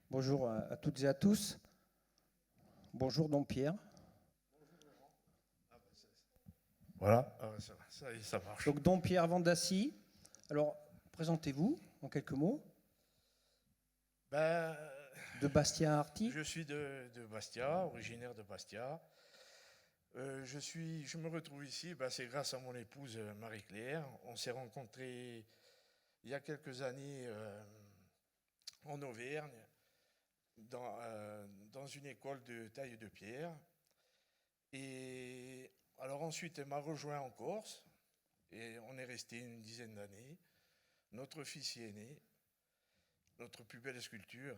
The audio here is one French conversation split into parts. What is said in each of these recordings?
Bonjour à toutes et à tous. Bonjour Don Pierre. Voilà, ça y est, ça marche. Donc Don Pierre Vendassi. Alors, présentez-vous en quelques mots. Ben, De Bastia à Arty. je suis de Bastia, originaire de Bastia. Je me retrouve ici, c'est grâce à mon épouse Marie-Claire. On s'est rencontrés il y a quelques années en Auvergne, dans une école de taille de pierre. Et alors ensuite, elle m'a rejoint en Corse et on est resté une dizaine d'années. Notre fils y est né, notre plus belle sculpture.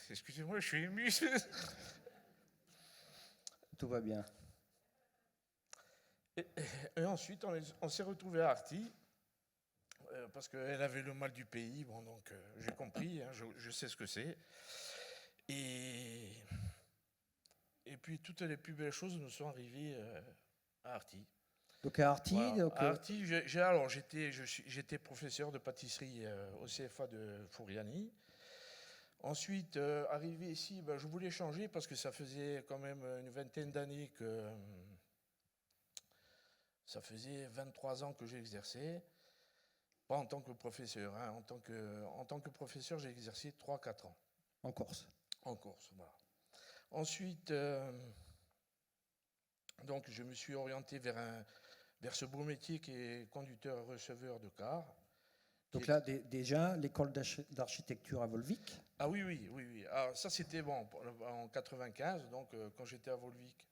Excusez-moi, je suis ému. Tout va bien. Et ensuite, on s'est retrouvé à Arty, parce qu'elle avait le mal du pays. Bon, donc j'ai compris, hein, je sais ce que c'est. Et, et puis toutes les plus belles choses nous sont arrivées à Arty. Donc à Arty, Voilà. À Arty, j'étais professeur de pâtisserie au CFA de Fouriani. Ensuite, arrivé ici, je voulais changer parce que ça faisait quand même une vingtaine d'années que... Ça faisait 23 ans que j'exerçais, pas en tant que professeur. Hein, en tant que professeur, j'ai exercé 3-4 ans. En Corse. En Corse, voilà. Ensuite, donc, je me suis orienté vers ce beau métier qui est conducteur-receveur de car. Donc là, déjà, l'école d'architecture à Volvic. Ah oui, oui, oui, oui. Alors, ça, c'était bon, en 95, donc quand j'étais à Volvic.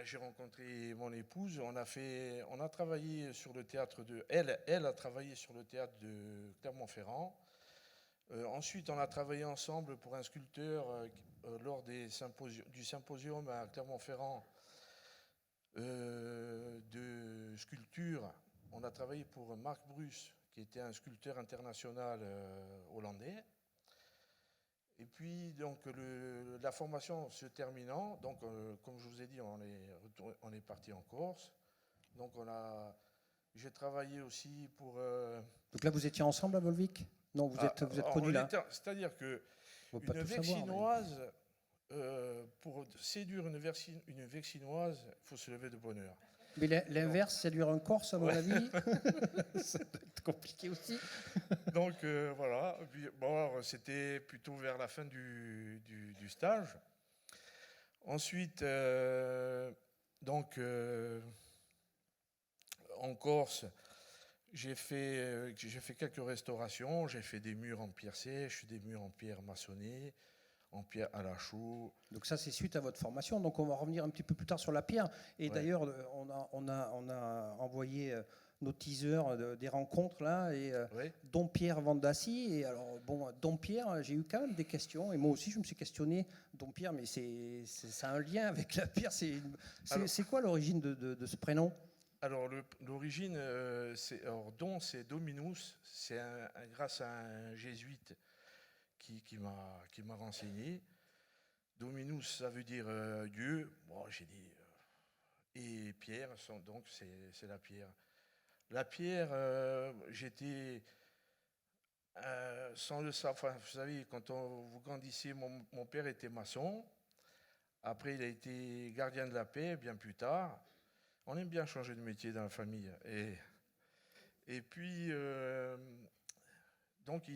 J'ai rencontré mon épouse, on a travaillé sur le théâtre elle a travaillé sur le théâtre de Clermont-Ferrand. Ensuite, on a travaillé ensemble pour un sculpteur lors du symposium à Clermont-Ferrand de sculpture. On a travaillé pour Marc Bruce, qui était un sculpteur international hollandais. Et puis, donc, la formation se terminant, donc, comme je vous ai dit, on est parti en Corse. Donc, j'ai travaillé aussi pour... Donc là, vous étiez ensemble à Volvic? Non, vous êtes connus là. C'est-à-dire que On va pas une tout savoir, Vexinoise, pour séduire une Vexinoise, il faut se lever de bonne heure. Mais l'inverse, séduire un Corse, à mon avis, ça doit être compliqué aussi. Donc voilà, puis, bon, c'était plutôt vers la fin du stage. Ensuite, donc, en Corse, j'ai fait quelques restaurations. J'ai fait des murs en pierre sèche, des murs en pierre maçonnée, en pierre à la chaux. Donc ça, c'est suite à votre formation. Donc on va revenir un petit peu plus tard sur la pierre. Et Ouais. d'ailleurs, on a envoyé nos teasers des rencontres là. Et Oui. Don Pierre Vendassi. Et alors, bon, Don Pierre, j'ai eu quand même des questions. Et moi aussi, je me suis questionné. Don Pierre, mais ça a un lien avec la pierre. C'est quoi l'origine de ce prénom? Alors l'origine, Don, c'est Dominus. C'est grâce à un jésuite qui m'a renseigné. Dominus, ça veut dire Dieu. Bon, j'ai dit. Et Pierre, donc c'est la pierre. La pierre, j'étais sans le savoir. Enfin, vous savez, quand vous grandissez, mon père était maçon. Après, il a été gardien de la paix bien plus tard. On aime bien changer de métier dans la famille. Et puis, donc,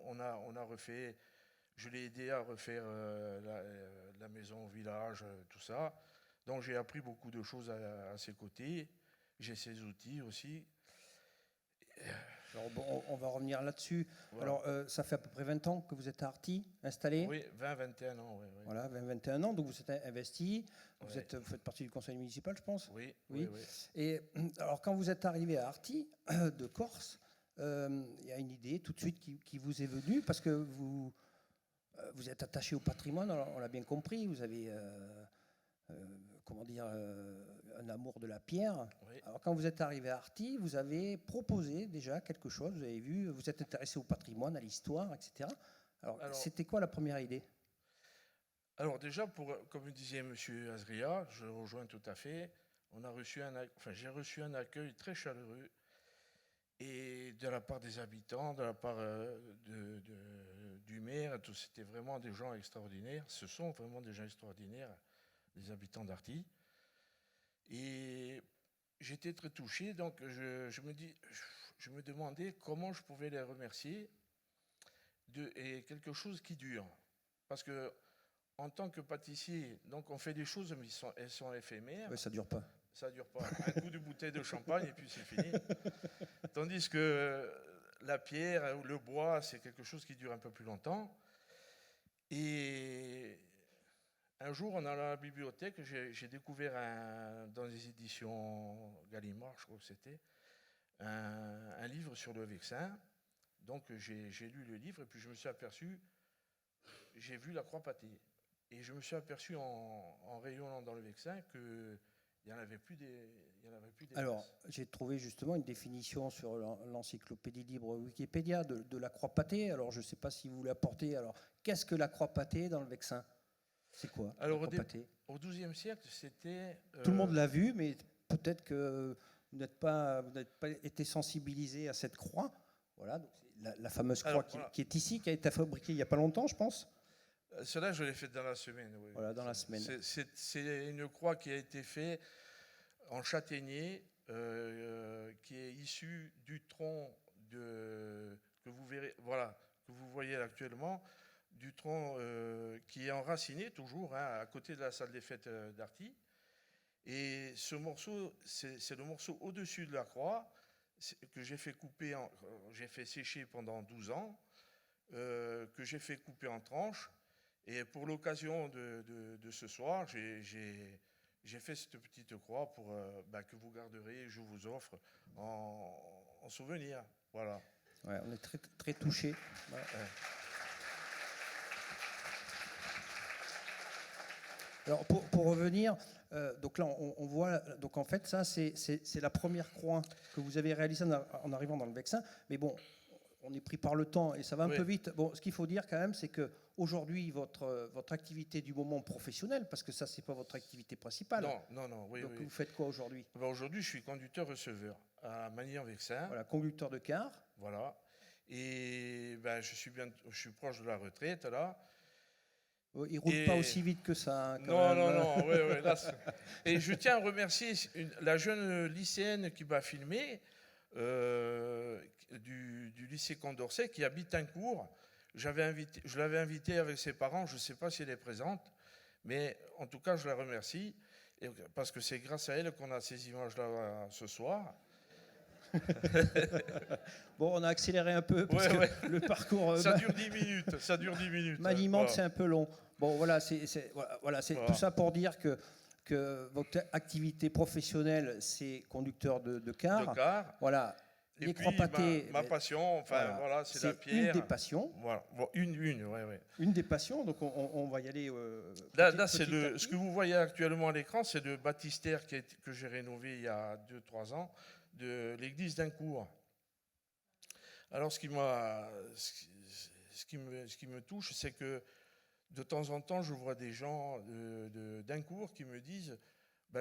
on a refait. Je l'ai aidé à refaire la maison au village, tout ça. Donc j'ai appris beaucoup de choses à ses côtés. J'ai ses outils aussi. Alors, bon, on va revenir là-dessus. Voilà. Alors, ça fait à peu près 20 ans que vous êtes à Arty, installé. Oui, 20-21 ans. Oui, oui. Voilà, 20-21 ans. Donc vous êtes investi. Vous Ouais. faites partie du conseil municipal, je pense. Oui, Oui. oui, oui. Et alors, quand vous êtes arrivé à Arty, de Corse, il y a une idée tout de suite qui vous est venue, parce que vous êtes attaché au patrimoine, alors, on l'a bien compris, vous avez comment dire, un amour de la pierre. Oui. Alors quand vous êtes arrivé à Arty, vous avez proposé déjà quelque chose, vous avez vu, vous êtes intéressé au patrimoine, à l'histoire, etc. Alors c'était quoi la première idée? Alors déjà, comme disait M. Azria, je le rejoins tout à fait, j'ai reçu un accueil très chaleureux. Et de la part des habitants, de la part du maire, c'était vraiment des gens extraordinaires. Ce sont vraiment des gens extraordinaires, les habitants d'Arty. Et j'étais très touché, donc je me demandais comment je pouvais les remercier et quelque chose qui dure. Parce que en tant que pâtissier, donc on fait des choses, mais elles sont éphémères. Oui, ça ne dure pas. Ça ne dure pas. Un coup de bouteille de champagne et puis c'est fini. Tandis que la pierre ou le bois, c'est quelque chose qui dure un peu plus longtemps. Et un jour, en allant à la bibliothèque, j'ai découvert dans les éditions Gallimard, je crois que c'était, un livre sur le Vexin. Donc j'ai lu le livre et puis je me suis aperçu, j'ai vu la croix pâtée. Et je me suis aperçu en rayonnant dans le Vexin qu'il n'y en avait plus des Alors, j'ai trouvé justement une définition sur l'encyclopédie libre Wikipédia de la croix pâtée. Alors, je ne sais pas si vous l'apportez. Alors, qu'est-ce que la croix pâtée dans le Vexin? C'est quoi? Alors, la croix pâtée au XIIe siècle, c'était... Tout le monde l'a vu, mais peut-être que vous n'êtes pas été sensibilisé à cette croix. Voilà, donc la fameuse croix qui est ici, qui a été fabriquée il n'y a pas longtemps, je pense. Cela, je l'ai fait dans la semaine. Oui. Voilà, dans la semaine. C'est une croix qui a été faite en châtaignier, qui est issue du tronc que vous verrez, voilà, que vous voyez actuellement, du tronc qui est enraciné toujours, à côté de la salle des fêtes d'Arty. Et ce morceau, c'est le morceau au-dessus de la croix que j'ai fait couper, j'ai fait sécher pendant 12 ans, que j'ai fait couper en tranches. Et pour l'occasion de ce soir, j'ai fait cette petite croix pour, que vous garderez, je vous offre en souvenir. Voilà. Ouais, on est très, très touchés. Ouais. Alors pour revenir, donc là on voit, donc en fait ça c'est la première croix que vous avez réalisée en arrivant dans le Vexin, mais bon, on est pris par le temps et ça va un peu vite. Bon, ce qu'il faut dire quand même, c'est que aujourd'hui votre activité du moment professionnelle, parce que ça c'est pas votre activité principale. Non. Oui, donc vous faites quoi aujourd'hui? Aujourd'hui, je suis conducteur-receveur à Magny-en-Vexin. Voilà, conducteur de car. Voilà. Et je suis proche de la retraite là. Il ne roule pas aussi vite que ça. Non. Ouais, là, et je tiens à remercier la jeune lycéenne qui m'a filmé, du lycée Condorcet, qui habite Tincourt. Je l'avais invitée avec ses parents, je ne sais pas si elle est présente, mais en tout cas, je la remercie, parce que c'est grâce à elle qu'on a ces images-là ce soir. Bon, on a accéléré un peu parce que le parcours. Ça dure 10 minutes. Maniement, c'est un peu long. Bon, voilà, c'est tout ça pour dire que votre activité professionnelle, c'est conducteur de car. Voilà. Et les puis, croix pâtées. ma passion, voilà, c'est la pierre. Une des passions. Voilà, ouais. Une des passions, donc on va y aller. Là, c'est ce que vous voyez actuellement à l'écran, c'est le baptistère que j'ai rénové il y a 2-3 ans de l'église d'Incourt. Alors, ce qui me touche, c'est que de temps en temps, je vois des gens d'Incourt qui me disent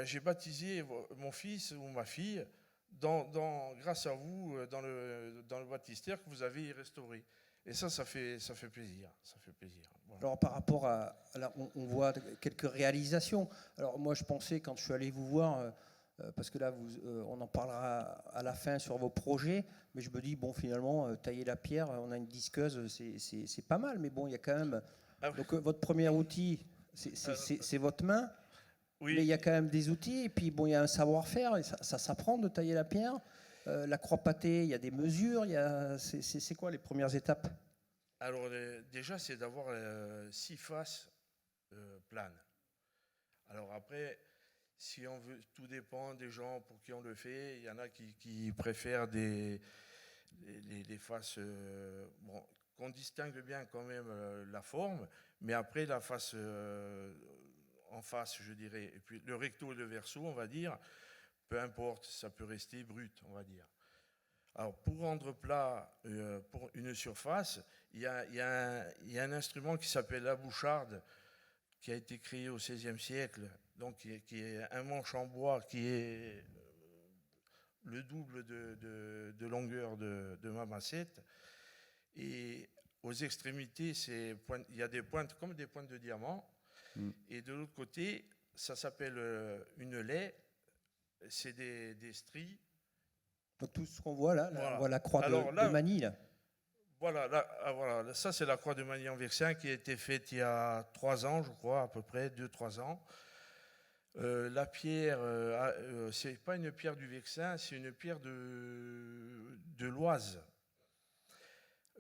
j'ai baptisé mon fils ou ma fille grâce à vous dans le baptistère que vous avez restauré. Et ça fait plaisir. Voilà. Alors par rapport on voit quelques réalisations. Alors moi je pensais quand je suis allé vous voir, parce que là on en parlera à la fin sur vos projets, mais je me dis bon finalement tailler la pierre, on a une disqueuse, c'est pas mal, mais bon il y a quand même. Donc votre premier outil c'est votre main. Oui. Mais il y a quand même des outils, et puis bon, il y a un savoir-faire, et ça s'apprend de tailler la pierre. La croix pâtée, il y a des mesures, c'est quoi les premières étapes? Alors déjà, c'est d'avoir 6 faces planes. Alors après, si on veut, tout dépend des gens pour qui on le fait. Il y en a qui préfèrent des faces qu'on distingue bien quand même la forme, mais après la face en face, je dirais, et puis le recto et le verso, on va dire, peu importe, ça peut rester brut, on va dire. Alors, pour rendre plat pour une surface, il y a un instrument qui s'appelle la boucharde, qui a été créé au XVIe siècle, donc qui est un manche en bois qui est le double de longueur de ma massette. Et aux extrémités, il y a des pointes comme des pointes de diamant. Et de l'autre côté, ça s'appelle une laie. C'est des stries. Donc tout ce qu'on voit là, Voilà. on voit la croix Alors, de Manille. Là. Voilà, ça c'est la croix de Manille en Vexin qui a été faite il y a 3 ans, je crois, à peu près, 2-3 ans. La pierre, c'est pas une pierre du Vexin, c'est une pierre de l'Oise.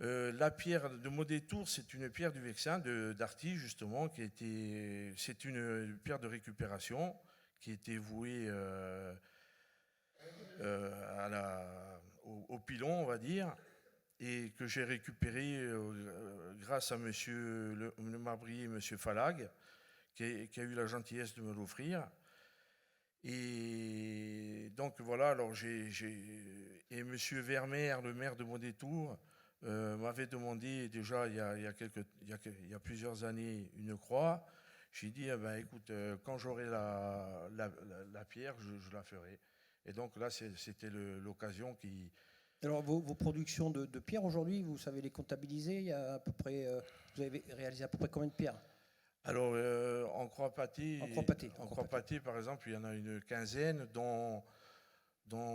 La pierre de Modétour, c'est une pierre du Vexin, d'Arty justement, c'est une pierre de récupération qui était vouée au pilon, on va dire, et que j'ai récupéré grâce à monsieur le marbrier, monsieur Falag, qui a eu la gentillesse de me l'offrir. Et donc voilà, alors et monsieur Vermeer, le maire de Modétour, m'avait demandé déjà il y a plusieurs années une croix. J'ai dit, écoute, quand j'aurai la pierre, je la ferai. Et donc là, c'était l'occasion qui... Alors vos productions de pierres aujourd'hui, vous savez les comptabiliser. Il y a à peu près, vous avez réalisé à peu près combien de pierres? Alors en croix pâtée, par exemple, il y en a une quinzaine, dont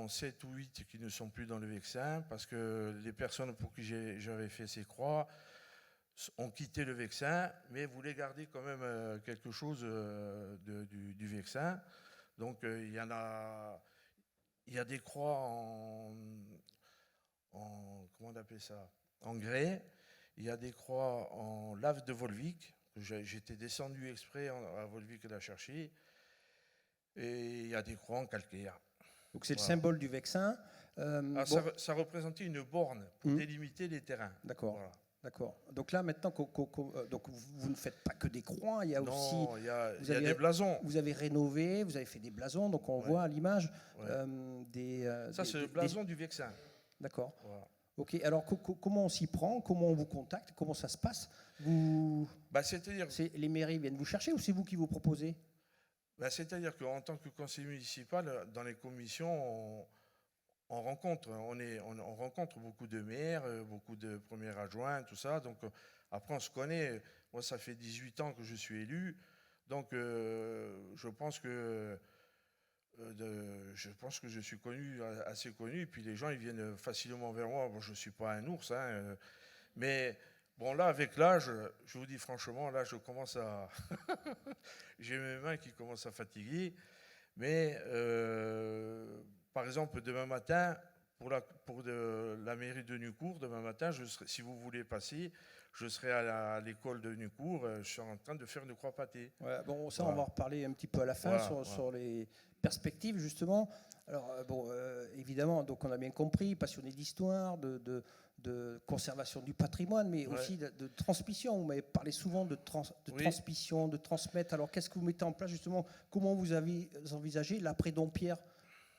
7 ou 8 qui ne sont plus dans le Vexin, parce que les personnes pour qui j'avais fait ces croix ont quitté le Vexin, mais voulaient garder quand même quelque chose du Vexin. Donc il y a des croix comment on appelle ça, en grès. Il y a des croix en lave de Volvic. J'étais descendu exprès à Volvic la chercher. Et il y a des croix en calcaire. Donc c'est le symbole du Vexin. Ça représentait une borne pour délimiter les terrains. D'accord. Voilà. D'accord. Donc là maintenant, donc vous ne faites pas que des croix, il y a aussi. Il y a des blasons. Vous avez rénové, vous avez fait des blasons, donc on voit à l'image ça c'est le blason du Vexin. D'accord. Voilà. Ok. Alors comment on s'y prend? Comment on vous contacte? Comment ça se passe? C'est-à-dire. Les mairies viennent vous chercher ou c'est vous qui vous proposez? C'est-à-dire qu'en tant que conseiller municipal, dans les commissions, on rencontre beaucoup de maires, beaucoup de premiers adjoints, tout ça. Donc après, on se connaît. Moi, ça fait 18 ans que je suis élu. Donc je pense que je suis assez connu. Et puis les gens, ils viennent facilement vers moi. Bon, je ne suis pas un ours, hein, mais... Bon, là, avec l'âge, je vous dis franchement, là, je commence à... J'ai mes mains qui commencent à fatiguer. Mais, par exemple, demain matin, pour la mairie de Nucourt, demain matin, si vous voulez passer, je serai à l'école de Nucourt. Je suis en train de faire une croix pâtée. Ouais, bon, ça, on va en reparler un petit peu à la fin sur les perspectives, justement. Alors, évidemment, donc on a bien compris, passionné d'histoire, de conservation du patrimoine, mais aussi de transmission. Vous m'avez parlé souvent de transmission, de transmettre. Alors, qu'est-ce que vous mettez en place, justement? Comment vous avez envisagé l'après-Dompierre?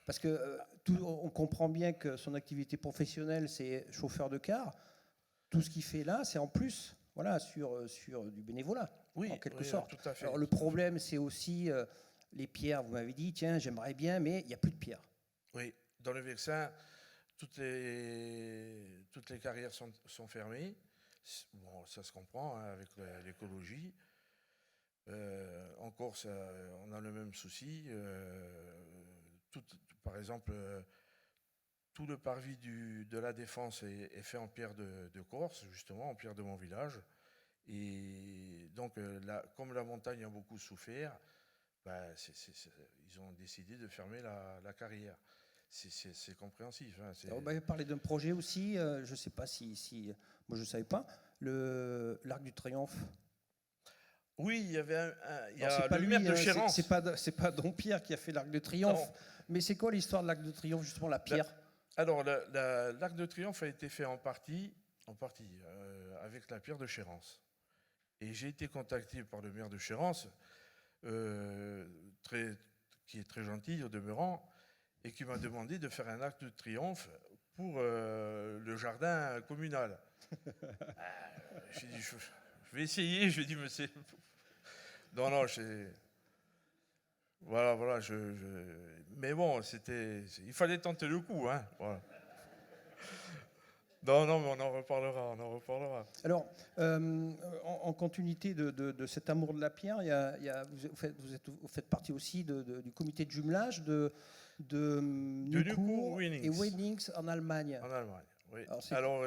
Parce que on comprend bien que son activité professionnelle, c'est chauffeur de car. Tout ce qu'il fait là, c'est en plus sur du bénévolat, en quelque sorte. Tout à fait. Alors, le problème, c'est aussi les pierres. Vous m'avez dit, tiens, j'aimerais bien, mais il n'y a plus de pierres. Oui, dans le Vexin, toutes les carrières sont fermées. Bon, ça se comprend avec l'écologie. En Corse, on a le même souci. Par exemple, tout le parvis de la Défense est fait en pierre de Corse, justement, en pierre de mon village. Et donc, comme la montagne a beaucoup souffert, ils ont décidé de fermer la carrière. C'est compréhensif. Hein, on va parler d'un projet aussi, je ne sais pas si moi je ne savais pas, l'Arc du Triomphe. Oui, il y avait le maire de Chérence. C'est pas Dompierre qui a fait l'Arc de Triomphe, mais c'est quoi l'histoire de l'Arc de Triomphe, justement, la pierre? Alors, l'Arc de Triomphe a été fait en partie avec la pierre de Chérence. Et j'ai été contacté par le maire de Chérence, qui est très gentil au demeurant, et qui m'a demandé de faire un Arc de Triomphe pour le jardin communal. J'ai dit, je vais essayer. Je lui ai dit, mais c'est... Non, Voilà, voilà. Mais bon, il fallait tenter le coup, hein. Voilà. Non, non, mais on en reparlera, on en reparlera. Alors, en continuité de cet amour de la pierre, vous faites partie aussi du comité de jumelage de Nucour et Wennings en Allemagne. En Allemagne, oui. Alors,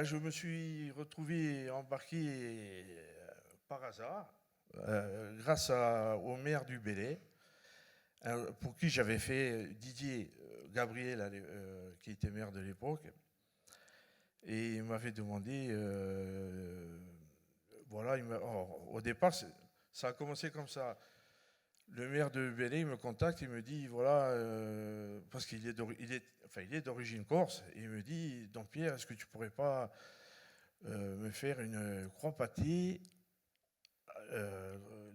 je me suis retrouvé embarqué par hasard, grâce au maire du Belley, pour qui j'avais fait Didier Gabriel, qui était maire de l'époque. Et il m'avait demandé, au départ, ça a commencé comme ça. Le maire de Belley me contacte, il me dit, voilà, parce qu'il est d'origine corse, et il me dit, Dampierre, est-ce que tu pourrais pas me faire une croix pâtée,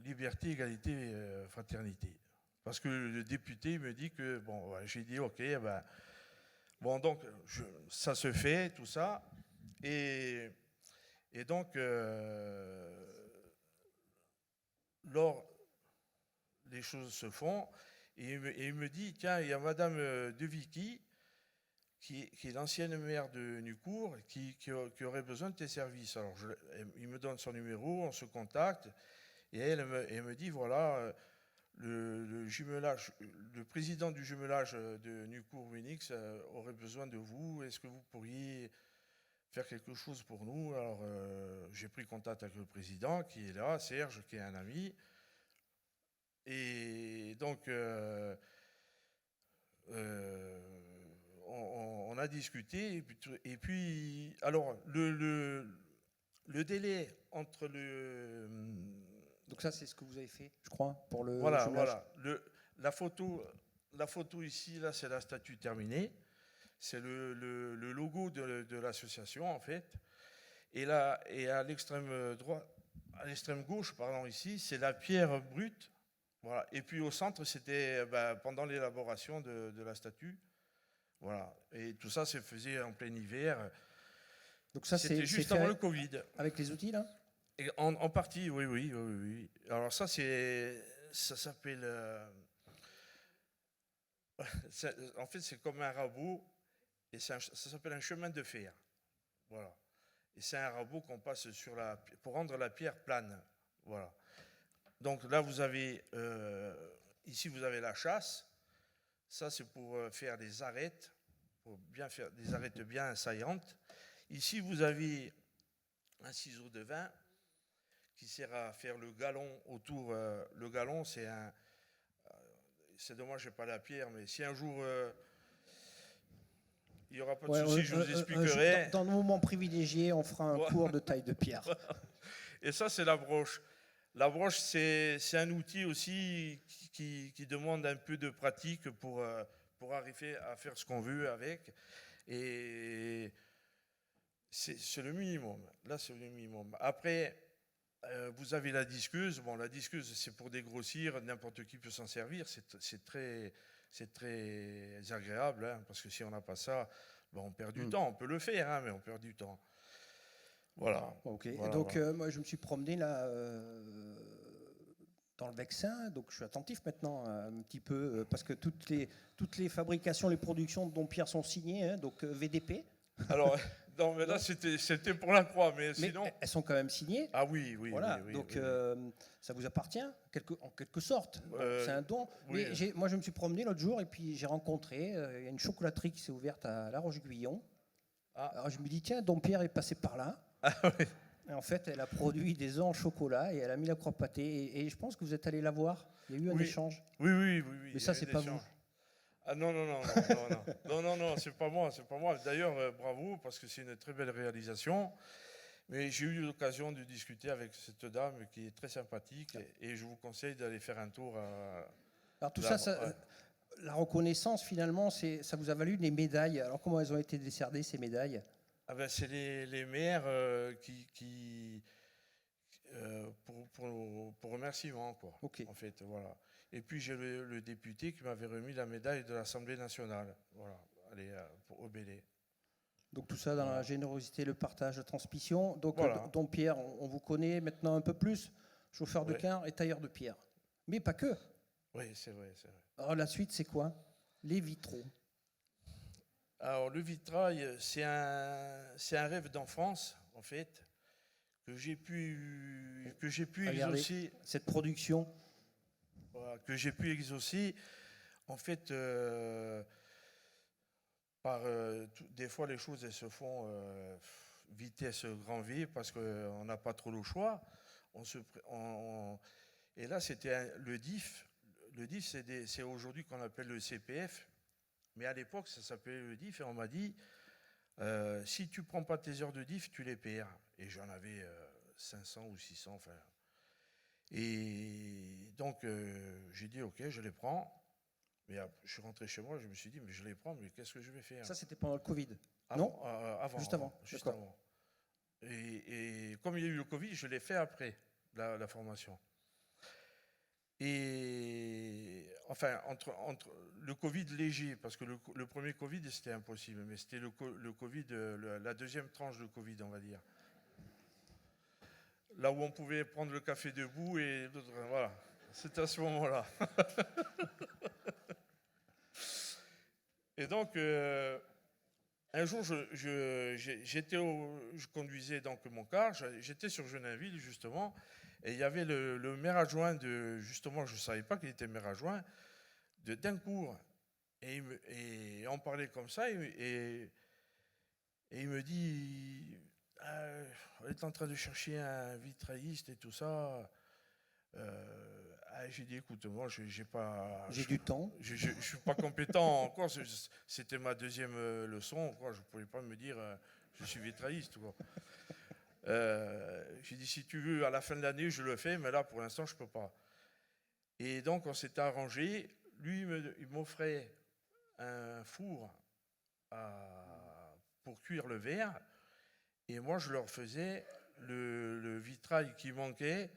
liberté, égalité, fraternité? Parce que le député me dit que, bon, j'ai dit, ok, ben, bon, donc, ça se fait, tout ça, et donc, les choses se font, et il me dit, tiens, il y a Madame De Vicky, qui est l'ancienne maire de Nucour, qui aurait besoin de tes services. Alors, il me donne son numéro, on se contacte, et elle me dit, voilà, le jumelage, le président du jumelage de Nucour-Wennings aurait besoin de vous. Est-ce que vous pourriez faire quelque chose pour nous? Alors, j'ai pris contact avec le président qui est là, Serge, qui est un ami. Et donc, on a discuté. Et puis alors, le délai entre le... Donc ça, c'est ce que vous avez fait, je crois, pour le Voilà, jumelage. voilà. La photo ici, là, c'est la statue terminée. C'est le logo de l'association, en fait. Et là, et à l'extrême droite, à l'extrême gauche, pardon, ici, c'est la pierre brute. Voilà. Et puis au centre, c'était pendant l'élaboration de la statue. Voilà. Et tout ça se faisait en plein hiver. Donc ça, c'était juste avant le Covid. Avec les outils, là? Et en partie, oui. Alors ça s'appelle... en fait, c'est comme un rabot, et ça s'appelle un chemin de fer. Voilà. Et c'est un rabot qu'on passe pour rendre la pierre plane. Voilà. Donc là, vous avez... ici, vous avez la chasse. Ça, c'est pour faire des arêtes, pour bien faire des arêtes bien saillantes. Ici, vous avez un ciseau de vin qui sert à faire le galon autour. Le galon, c'est un... c'est dommage, je n'ai pas la pierre, mais si un jour il n'y aura pas de souci, je vous expliquerai. Dans nos moments privilégiés, on fera un cours de taille de pierre. Et ça, c'est la broche. La broche, c'est un outil aussi qui demande un peu de pratique pour arriver à faire ce qu'on veut avec. Et c'est le minimum. Là, c'est le minimum. Après, vous avez la disqueuse. Bon, la disqueuse, c'est pour dégrossir. N'importe qui peut s'en servir. C'est très agréable, hein, parce que si on n'a pas ça, on perd du temps. On peut le faire, hein, mais on perd du temps. Voilà. Ok. Voilà, donc, voilà. moi, je me suis promené là dans le Vexin, donc je suis attentif maintenant un petit peu parce que toutes les fabrications, les productions de Dompierre sont signées, hein, donc VDP. Alors, non, mais là, c'était pour la croix, mais sinon... elles sont quand même signées. Ah oui. Voilà, oui, donc oui. ça vous appartient en quelque sorte. C'est un don. Oui. Mais moi, je me suis promené l'autre jour et puis j'ai rencontré, il y a une chocolaterie qui s'est ouverte à La Roche-Guyon. Ah. Alors je me dis, tiens, Dompierre est passé par là. Ah oui. Et en fait, elle a produit des œufs en chocolat et elle a mis la croix pâtée. Et je pense que vous êtes allé la voir. Il y a eu un échange. Oui. Mais ça, c'est pas vous. Ah non, c'est pas moi. D'ailleurs, bravo, parce que c'est une très belle réalisation. Mais j'ai eu l'occasion de discuter avec cette dame qui est très sympathique et je vous conseille d'aller faire un tour à... Alors tout ça, la reconnaissance, finalement, ça vous a valu des médailles. Alors comment elles ont été décernées, ces médailles? C'est les maires pour remerciement, quoi. Okay. En fait, voilà. Et puis j'ai le député qui m'avait remis la médaille de l'Assemblée nationale, voilà, au Belley. Donc tout ça dans la générosité, le partage, la transmission. Donc voilà. Dompierre, on vous connaît maintenant un peu plus, chauffeur de car et tailleur de pierre. Mais pas que. Oui, c'est vrai, c'est vrai. Alors la suite, c'est quoi? Les vitraux. Alors, le vitrail, c'est un rêve d'enfance, en fait, que j'ai pu Regardez, exaucer, cette production. voilà, que j'ai pu exaucer, en fait, des fois, les choses, elles se font vitesse grand V parce qu'on n'a pas trop le choix. Et là, c'était le DIF. Le DIF, c'est aujourd'hui qu'on appelle le CPF. Mais à l'époque, ça s'appelait le DIF et on m'a dit, si tu prends pas tes heures de DIF, tu les perds. Et j'en avais 500 ou 600. Enfin. Et donc, j'ai dit, OK, je les prends. Mais je suis rentré chez moi, je me suis dit, mais je les prends, mais qu'est-ce que je vais faire? Ça, c'était pendant le Covid. Avant, Non? avant, Juste avant. juste D'accord. avant. Et comme il y a eu le Covid, je l'ai fait après la formation. Et enfin, entre le Covid léger, parce que le premier Covid, c'était impossible, mais c'était le Covid, la deuxième tranche de Covid, on va dire. Là où on pouvait prendre le café debout et d'autres, voilà. C'était à ce moment-là. Et donc, un jour, je conduisais donc mon car, j'étais sur Genainville, justement, et il y avait le maire adjoint justement, je ne savais pas qu'il était maire adjoint, de Dincourt. Et on parlait comme ça, et il me dit, ah, on est en train de chercher un vitrailliste et tout ça. J'ai dit, écoute, moi, j'ai pas, J'ai du temps. je ne suis pas compétent encore. C'était ma deuxième leçon. Quoi. Je ne pouvais pas me dire, je suis vitrailliste. Quoi. J'ai dit, si tu veux, à la fin de l'année, je le fais, mais là, pour l'instant, je ne peux pas. Et donc, on s'était arrangé. Lui, il m'offrait un four pour cuire le verre. Et moi, je leur faisais le vitrail qui manquait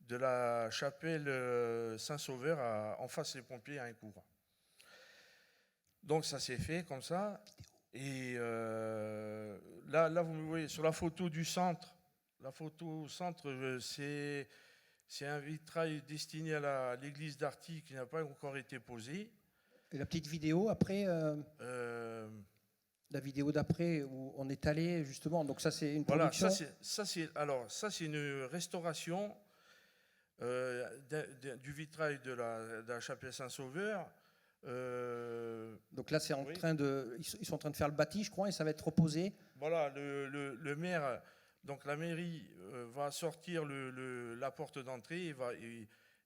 de la chapelle Saint-Sauveur en face des pompiers à Incourt. Donc, ça s'est fait comme ça. Et là, vous me voyez sur la photo du centre. La photo au centre, c'est un vitrail destiné à l'église d'Arty qui n'a pas encore été posé. Et la petite vidéo après, la vidéo d'après où on est allé justement. Donc ça c'est une production. Voilà, ça c'est une restauration du vitrail de la chapelle Saint-Sauveur. Donc là c'est en train de, ils sont en train de faire le bâti, je crois, et ça va être reposé. Voilà, le maire, donc la mairie va sortir la porte d'entrée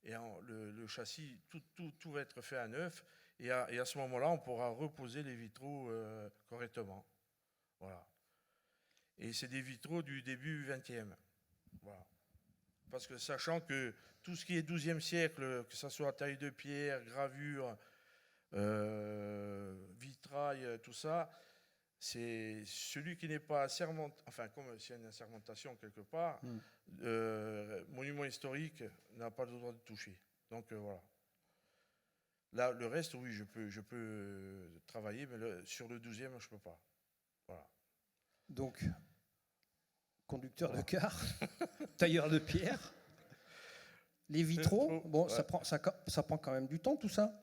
et le châssis, tout va être fait à neuf. Et à ce moment-là, on pourra reposer les vitraux correctement. Voilà. Et c'est des vitraux du début 20e. Voilà. Parce que sachant que tout ce qui est 12e siècle, que ce soit taille de pierre, gravure, vitrail, tout ça, c'est celui qui n'est pas assermenté, enfin comme s'il y a une assermentation quelque part, monument historique n'a pas le droit de toucher. Donc voilà. Là, le reste, oui, je peux travailler, mais sur le 12e, je ne peux pas. Voilà. Donc, conducteur de car, tailleur de pierre, les vitraux, bon, ouais. ça prend quand même du temps, tout ça.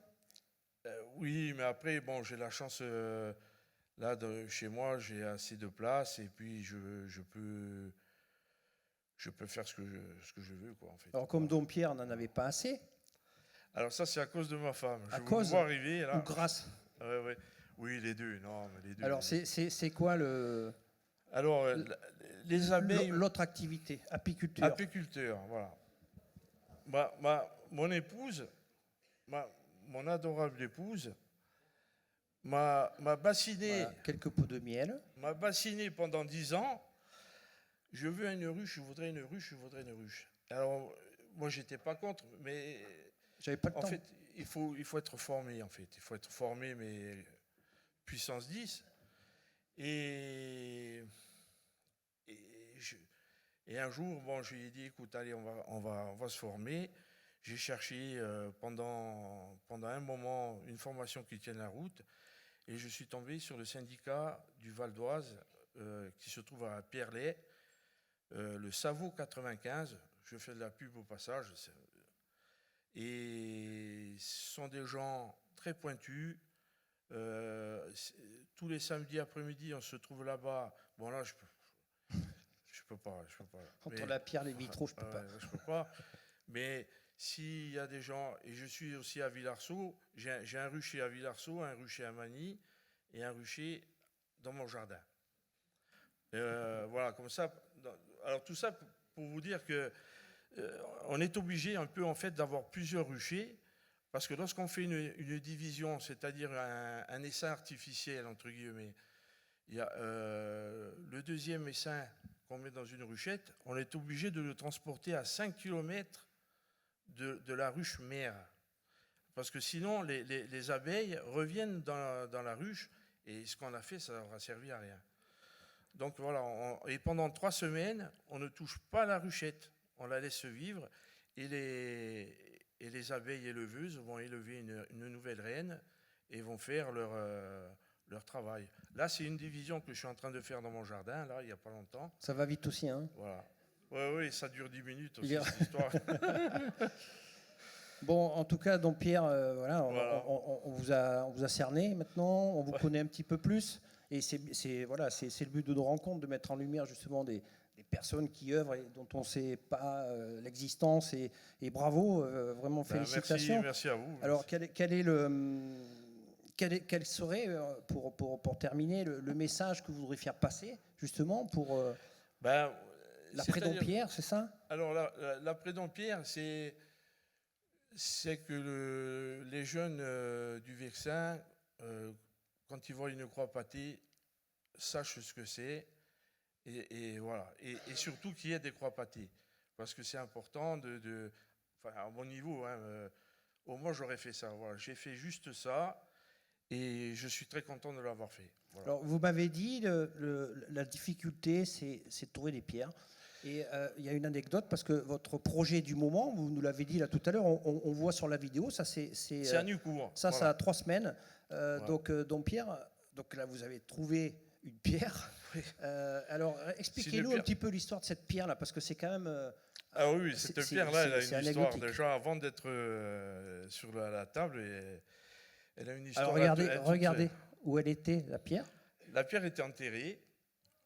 Oui, mais après, bon, j'ai la chance, là, chez moi, j'ai assez de place, et puis je peux faire ce que je veux, quoi, en fait. Alors, comme Dompierre n'en avait pas assez. Alors ça, c'est à cause de ma femme. À cause vous vois arriver, là. Ou grâce? Ouais. Oui, les deux. Non, mais les deux. Alors, c'est quoi le... Alors, les abeilles... L'autre activité, apiculture. Apiculteur, voilà. Mon épouse, mon adorable épouse, m'a bassiné... Voilà, quelques pots de miel. M'a bassiné pendant 10 ans. Je veux une ruche, je voudrais une ruche, je voudrais une ruche. Alors, moi, j'étais pas contre, mais... J'avais pas le temps. En fait, il faut être formé, en fait. Il faut être formé, mais puissance 10. Et un jour, bon, je lui ai dit, écoute, allez, on va se former. J'ai cherché pendant un moment une formation qui tienne la route. Et je suis tombé sur le syndicat du Val d'Oise, qui se trouve à Pierrelet, le SAVO 95. Je fais de la pub au passage. Et ce sont des gens très pointus. Tous les samedis après-midi, on se trouve là-bas. Bon, là, je peux pas. Entre la pierre et les vitraux, je peux pas. Je peux pas. Mais s'il y a des gens, et je suis aussi à Villarceau, j'ai un rucher à Villarceau, un rucher à Magny et un rucher dans mon jardin. Voilà, comme ça. Alors tout ça pour vous dire que on est obligé un peu en fait d'avoir plusieurs ruchers, parce que lorsqu'on fait une division, c'est-à-dire un essaim artificiel entre guillemets, il y a le deuxième essaim qu'on met dans une ruchette, on est obligé de le transporter à 5 km de la ruche mère. Parce que sinon, les abeilles reviennent dans la ruche, et ce qu'on a fait, ça n'aura servi à rien. Donc voilà, et pendant 3 semaines, on ne touche pas la ruchette, on la laisse vivre, et les abeilles éleveuses vont élever une nouvelle reine et vont faire leur travail. Là, c'est une division que je suis en train de faire dans mon jardin, là, il n'y a pas longtemps. Ça va vite aussi, hein? Voilà. Oui, ça dure 10 minutes aussi, cette histoire. Bon, en tout cas, donc Pierre, voilà. On vous a cerné maintenant, on vous connaît un petit peu plus. Et c'est le but de nos rencontres, de mettre en lumière justement des personnes qui œuvrent et dont on ne sait pas l'existence. Et bravo, vraiment félicitations. Merci à vous. Alors, quel serait, pour terminer, le message que vous voudriez faire passer justement pour l'après-Dompierre, c'est ça? Alors, l'après-Dompierre, c'est que les jeunes du Vexin, quand ils voient une croix pâtée, sachent ce que c'est, et voilà. Et surtout qu'il y ait des croix pâtées, parce que c'est important à mon niveau, hein, au moins j'aurais fait ça. Voilà. J'ai fait juste ça, et je suis très content de l'avoir fait. Voilà. Alors, vous m'avez dit, la difficulté, c'est de trouver des pierres. Et il y a une anecdote, parce que votre projet du moment, vous nous l'avez dit là tout à l'heure, on voit sur la vidéo, ça c'est à Nucourt. Ça, voilà. Ça a 3 semaines. Donc Pierre, donc là vous avez trouvé une pierre. Oui. Alors expliquez-nous un petit peu l'histoire de cette pierre là, parce que c'est quand même. Ah oui, cette pierre là, elle a une histoire déjà avant d'être sur la table, et elle a une histoire. Alors regardez où elle était, la pierre. La pierre était enterrée.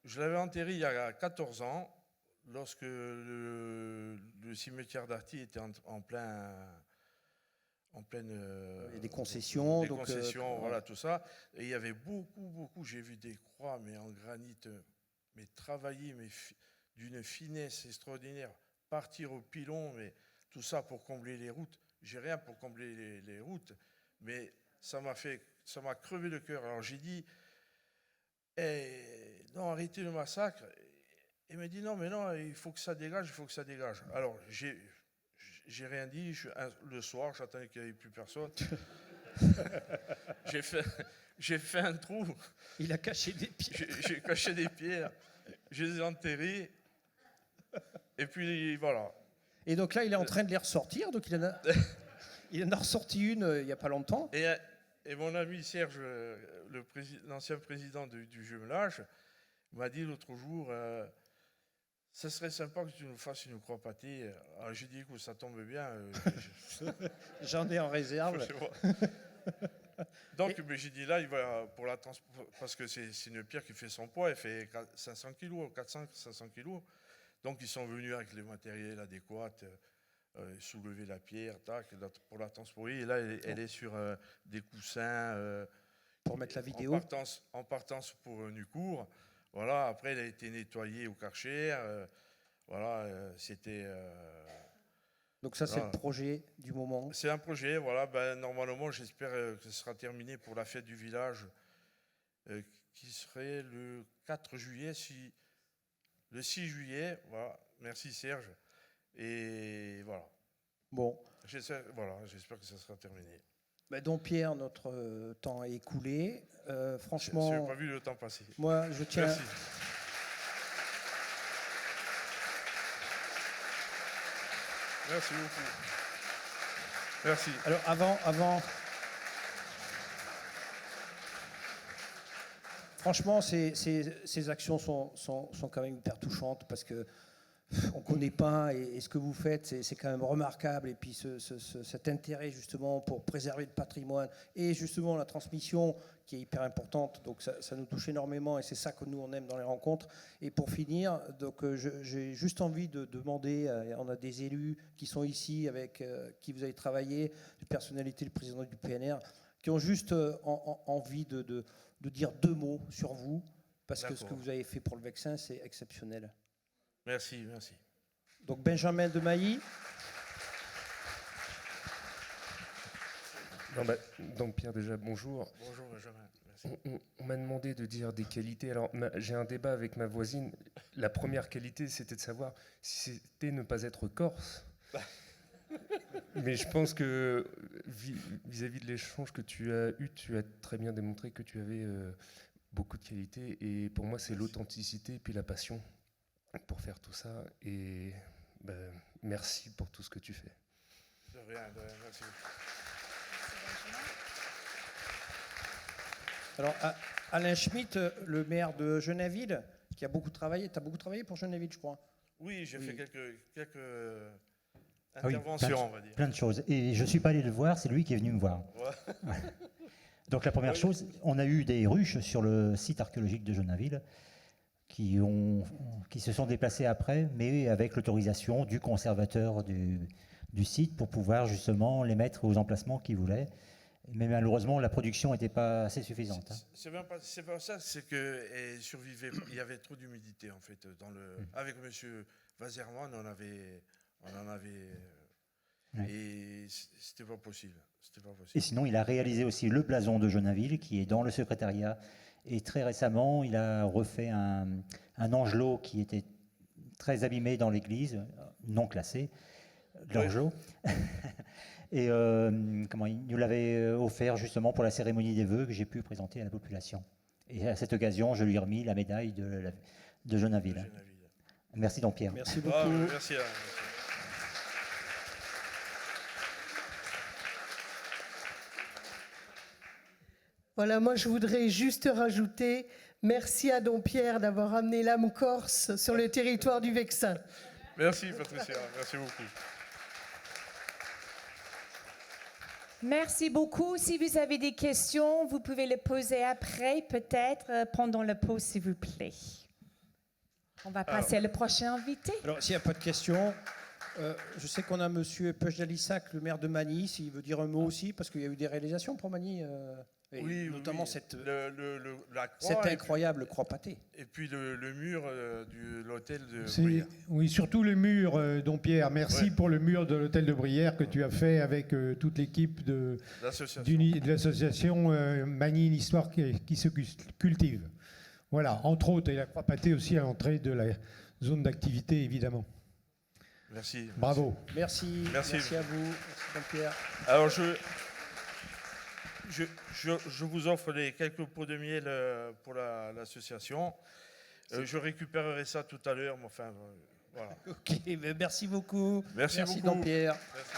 Je l'avais enterrée il y a 14 ans. Lorsque le cimetière d'Arty était en pleine des concessions, voilà, tout ça, et il y avait beaucoup, j'ai vu des croix mais en granit, mais travaillées, mais d'une finesse extraordinaire, partir au pilon, mais tout ça pour combler les routes. J'ai rien pour combler les routes, mais ça m'a crevé le cœur. Alors j'ai dit, non, arrêtez le massacre. Il m'a dit non, il faut que ça dégage, Alors, j'ai rien dit. Le soir, j'attendais qu'il n'y ait plus personne. j'ai fait un trou. Il a caché des pierres. J'ai caché des pierres. Je les ai enterrées. Et puis, voilà. Et donc là, il est en train de les ressortir. Donc il en a ressorti une il n'y a pas longtemps. Et mon ami Serge, l'ancien président du jumelage, m'a dit l'autre jour... ça serait sympa que tu nous fasses une croix pâtée. Alors j'ai dit, écoute, ça tombe bien. J'en ai en réserve. Donc j'ai dit là, il va pour la parce que c'est une pierre qui fait son poids, elle fait 500 kg, 400-500 kg. Donc ils sont venus avec les matériels adéquats, soulever la pierre, pour la transporter. Et là, elle est sur des coussins. Pour mettre la vidéo. En partance pour Nucourt. Voilà, après, elle a été nettoyée au Karcher. Voilà, c'était... Donc ça, c'est le projet du moment. C'est un projet, voilà. Normalement, j'espère que ce sera terminé pour la fête du village, qui serait le 4 juillet, le 6 juillet. Voilà, merci Serge. Et voilà. Bon. J'espère que ça sera terminé. Donc Pierre, notre temps est écoulé. Franchement, je n'ai pas vu le temps passer. Moi, je tiens. Merci. Merci beaucoup. Merci. Alors avant. Franchement, ces actions sont quand même hyper touchantes, parce que on ne connaît pas, et ce que vous faites, c'est quand même remarquable. Et puis cet intérêt justement pour préserver le patrimoine et justement la transmission qui est hyper importante. Donc ça nous touche énormément et c'est ça que nous on aime dans les rencontres. Et pour finir, donc j'ai juste envie de demander, on a des élus qui sont ici avec qui vous avez travaillé, des personnalités, le président du PNR, qui ont juste envie de dire 2 mots sur vous, parce que ce que vous avez fait pour le Vexin, c'est exceptionnel. Merci. Donc Benjamin de Mailly. Donc Pierre, déjà, bonjour. Bonjour Benjamin, merci. On m'a demandé de dire des qualités. Alors j'ai un débat avec ma voisine. La première qualité, c'était de savoir si c'était ne pas être corse. Mais je pense que vis-à-vis de l'échange que tu as eu, tu as très bien démontré que tu avais beaucoup de qualités. Et pour moi, c'est l'authenticité et puis la passion pour faire tout ça. Et merci pour tout ce que tu fais. De rien, merci. Alors, Alain Schmitt, le maire de Genainville, qui a beaucoup travaillé. Tu as beaucoup travaillé pour Genainville, je crois. Oui, j'ai fait quelques oui, interventions, on va dire. Plein de choses. Et je ne suis pas allé le voir, c'est lui qui est venu me voir. Ouais. Donc la première chose, on a eu des ruches sur le site archéologique de Genainville qui se sont déplacées après, mais avec l'autorisation du conservateur du site pour pouvoir justement les mettre aux emplacements qu'il voulait. Mais malheureusement, la production n'était pas assez suffisante. C'est pas ça, c'est que survivait. Il y avait trop d'humidité en fait avec Monsieur Wazerman, on en avait Ouais. et c'était pas possible. Et sinon, il a réalisé aussi le blason de Genainville qui est dans le secrétariat. Et très récemment, il a refait un angelot qui était très abîmé dans l'église, non classé, l'angelot. Et il nous l'avait offert justement pour la cérémonie des vœux que j'ai pu présenter à la population. Et à cette occasion, je lui ai remis la médaille de Genainville. Merci donc Pierre. Merci beaucoup. Merci. Voilà, moi je voudrais juste rajouter merci à Don Pierre d'avoir amené l'âme corse sur le territoire du Vexin. Merci Patricia, merci beaucoup. Merci beaucoup. Si vous avez des questions, vous pouvez les poser après, peut-être pendant la pause, s'il vous plaît. On va passer à le prochain invité. Alors, s'il n'y a pas de questions, je sais qu'on a M. Peuch-Dalissac, le maire de Magny, s'il veut dire un mot aussi, parce qu'il y a eu des réalisations pour Magny. Oui, notamment oui. La croix, cette incroyable croix pâtée. Et puis le mur de l'hôtel de Brière. Oui, surtout le mur, Don Pierre. Merci pour le mur de l'hôtel de Brière que tu as fait avec toute l'équipe de l'association Magny, une histoire qui se cultive. Voilà, entre autres, et la croix pâtée aussi à l'entrée de la zone d'activité, évidemment. Merci. Bravo. Merci à vous. Merci, Don Pierre. Alors, je vous offre quelques pots de miel pour l'association. Je récupérerai ça tout à l'heure. Enfin, voilà. Ok, merci beaucoup. Merci beaucoup. Don Pierre. Merci.